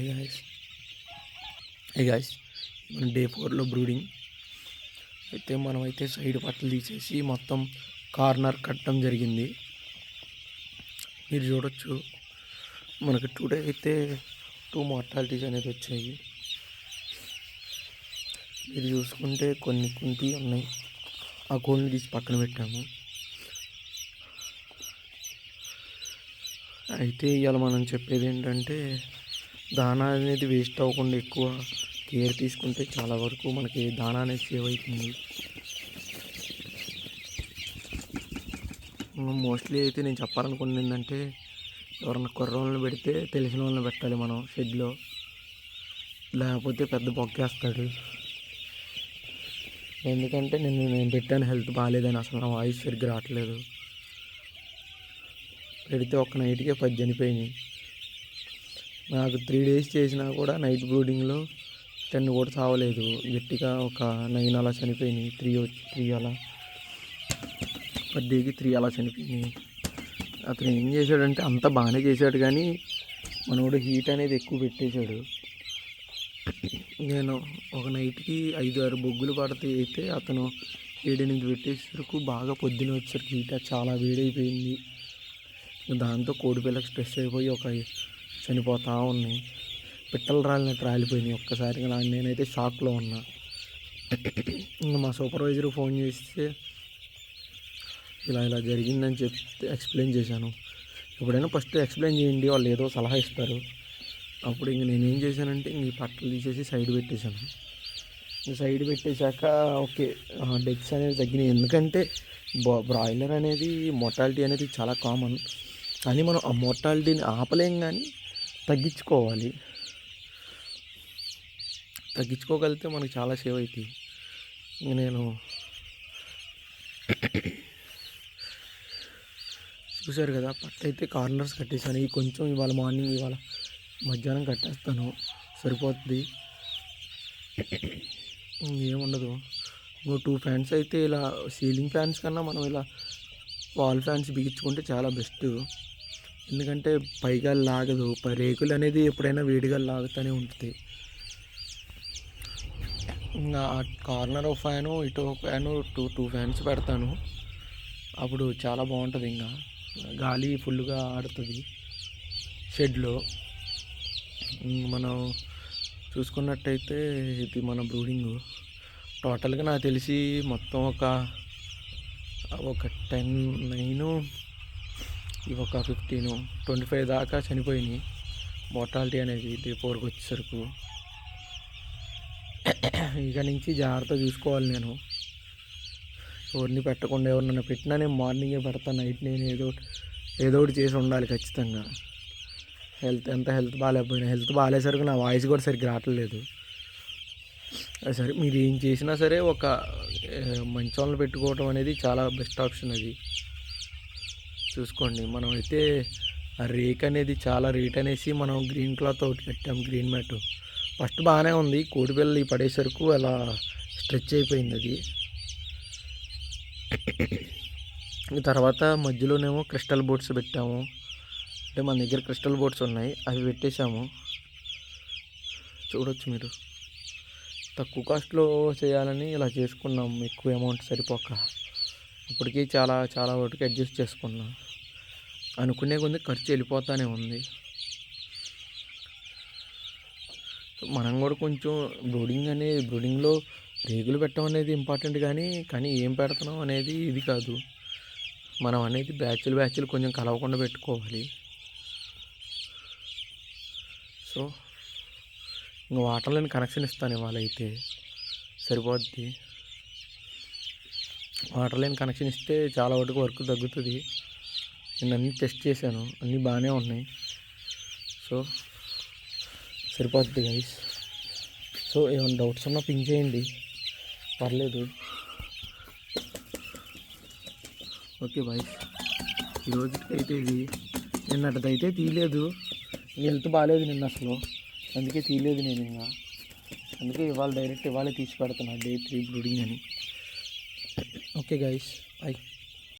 Hey guys hey guys మన day 4లో brooding అయితే మనమైతే సైడ్ పట్టలు తీసేసి మొత్తం కార్నర్ కట్టడం జరిగింది. మీరు చూడొచ్చు మనకి టుడే అయితే 2 మార్టాలిటీస్ అనేది వచ్చాయి. మీరు చూసుకుంటే కొన్ని కుంటి ఉన్నాయి, ఆ కోళ్ళని తీసి పక్కన పెట్టాము. అయితే ఇవాళ మనం చెప్పేది ఏంటంటే దానా అనేది వేస్ట్ అవ్వకుండా ఎక్కువ కేర్ తీసుకుంటే చాలా వరకు మనకి దానా అనేది సేవ్ అవుతుంది. మోస్ట్లీ అయితే నేను చెప్పాలనుకున్నది ఏంటంటే ఎవరన్నా కుర్రోళ్ళని పెడితే తెలిసిన వాళ్ళని పెట్టాలి మనం షెడ్లో, లేకపోతే పెద్ద బొక్కేస్తాడు. ఎందుకంటే నేను పెట్టాను, హెల్త్ బాగాలేదని అసలు నా వాయిస్ సరిగ్గా రావట్లేదు. పెడితే ఒక్క నైట్కే 10 చనిపోయినాయి. నాకు 3 days చేసినా కూడా నైట్ బ్రూడింగ్లో 10 కూడా చావలేదు. గట్టిగా ఒక 9 అలా చనిపోయినాయి. 3 అలా పర్ డేకి 3 అలా చనిపోయినాయి. అతను ఏం చేశాడంటే అంతా బాగానే చేశాడు, కానీ మనోడు హీట్ అనేది ఎక్కువ పెట్టేశాడు. నేను ఒక నైట్కి 5-6 బొగ్గులు పడితే అయితే అతను 7-8 పెట్టేసరికి బాగా పొద్దున వచ్చేసరికి హీట్ చాలా వేడైపోయింది. దాంతో కోడి పిల్లకి స్ట్రెస్ అయిపోయి ఒక చనిపోతూ ఉన్నాయి. పిట్టలు రాలినట్టు రాలిపోయినాయి ఒక్కసారిగా. నేనైతే షాక్లో ఉన్నా. ఇంకా మా సూపర్వైజర్ ఫోన్ చేస్తే ఇలా జరిగిందని చెప్తే ఎక్స్ప్లెయిన్ చేశాను. ఎప్పుడైనా ఫస్ట్ ఎక్స్ప్లెయిన్ చేయండి, వాళ్ళు ఏదో సలహా ఇస్తారు. అప్పుడు ఇంక నేనేం చేశానంటే ఇంక ఈ పట్టలు తీసేసి సైడ్ పెట్టేశాను. సైడ్ పెట్టేశాక ఓకే, డెత్స్ అనేది తగ్గినాయి. ఎందుకంటే బ్రాయిలర్ అనేది మోర్టాలిటీ అనేది చాలా కామన్, కానీ మనం ఆ మోర్టాలిటీని ఆపలేం, కానీ తగ్గించుకోగలిగితే మనకు చాలా సేవ్ అవుతాయి. నేను చూశారు కదా, పట్టు అయితే కార్నర్స్ కట్టేసాను. ఈ కొంచెం ఇవాళ మార్నింగ్ ఇవాళ మధ్యాహ్నం కట్టేస్తాను, సరిపోతుంది, ఏముండదు. ఇంకో 2 ఫ్యాన్స్ అయితే ఇలా సీలింగ్ ఫ్యాన్స్ కన్నా మనం ఇలా వాల్ ఫ్యాన్స్ బిగించుకుంటే చాలా బెస్ట్. ఎందుకంటే పైగా లాగదు, రేకులు అనేది ఎప్పుడైనా వేడిగా లాగుతూనే ఉంటుంది. ఇంకా కార్నర్ ఒక ఫ్యాను, ఇటు ఒక ఫ్యాను, 2 ఫ్యాన్స్ పెడతాను. అప్పుడు చాలా బాగుంటుంది. ఇంకా గాలి ఫుల్గా ఆడుతుంది షెడ్లో. మనం చూసుకున్నట్టయితే ఇది మన బ్రూడింగ్ టోటల్గా నాకు తెలిసి మొత్తం ఒక 10, 9, ఇవి ఒక 15, 25 దాకా చనిపోయినాయి. మోర్టాలిటీ అనేది డే 4కి వచ్చేసరికి. ఇక నుంచి జాగ్రత్త చూసుకోవాలి. నేను ఎవరిని పెట్టకుండా, ఎవరినైనా పెట్టినా నేను మార్నింగే పెడతాను. నైట్ నేను ఏదో ఒకటి చేసి ఉండాలి ఖచ్చితంగా. హెల్త్ బాగాలేకపోయినా, హెల్త్ బాగాలేసరికి నా వాయిస్ కూడా సరిగ్గా రావట్లేదు. సరే, మీరు ఏం చేసినా సరే ఒక మంచి వాళ్ళని పెట్టుకోవడం అనేది చాలా బెస్ట్ ఆప్షన్. అది చూసుకోండి. మనం అయితే ఆ రేక్ అనేది చాలా రేట్ అనేసి మనం గ్రీన్ క్లాత్ ఒకటి కట్టాం, గ్రీన్ మ్యాట్. ఫస్ట్ బాగానే ఉంది, కోడి పిల్లలు పడేసరికి అలా స్ట్రెచ్ అయిపోయింది అది. తర్వాత మధ్యలోనేమో క్రిస్టల్ బోట్స్ పెట్టాము. అంటే మన దగ్గర క్రిస్టల్ బోట్స్ ఉన్నాయి, అవి పెట్టేశాము. చూడొచ్చు మీరు. తక్కువ కాస్ట్లో చేయాలని ఇలా చేసుకున్నాం, ఎక్కువ అమౌంట్ సరిపోక. ఇప్పటికీ చాలా వరకు అడ్జస్ట్ చేసుకున్నాం. అనుకునే కొద్ది ఖర్చు వెళ్ళిపోతూనే ఉంది. మనం కూడా కొంచెం బ్రూడింగ్లో రేగులు పెట్టడం అనేది ఇంపార్టెంట్, కానీ ఏం పెడుతున్నాం అనేది ఇది కాదు. మనం అనేది బ్యాచ్లు కొంచెం కలవకుండా పెట్టుకోవాలి. సో ఇంకా వాటర్ లైన్ కనెక్షన్ ఇస్తాను ఇవాళ అయితే సరిపోద్ది. వాటర్ లైన్ కనెక్షన్ ఇస్తే చాలా వరకు వర్క్ తగ్గుతుంది. నేను అన్నీ టెస్ట్ చేశాను, అన్నీ బాగానే ఉన్నాయి. సో సరిపోద్ది గైస్. సో ఏమైనా డౌట్స్ ఉన్నా పింక్ చేయండి, పర్లేదు. Okay bye. ఈరోజుకైతే ఇది. నిన్నటిదైతే తీయలేదు, హెల్త్ బాగాలేదు నిన్న అసలు, అందుకే తీయలేదు నేను. అందుకే ఇవాళ డైరెక్ట్ ఇవాళే తీసి పెడుతున్నా డే 3 బ్రూడింగ్ అని. Okay guys, bye.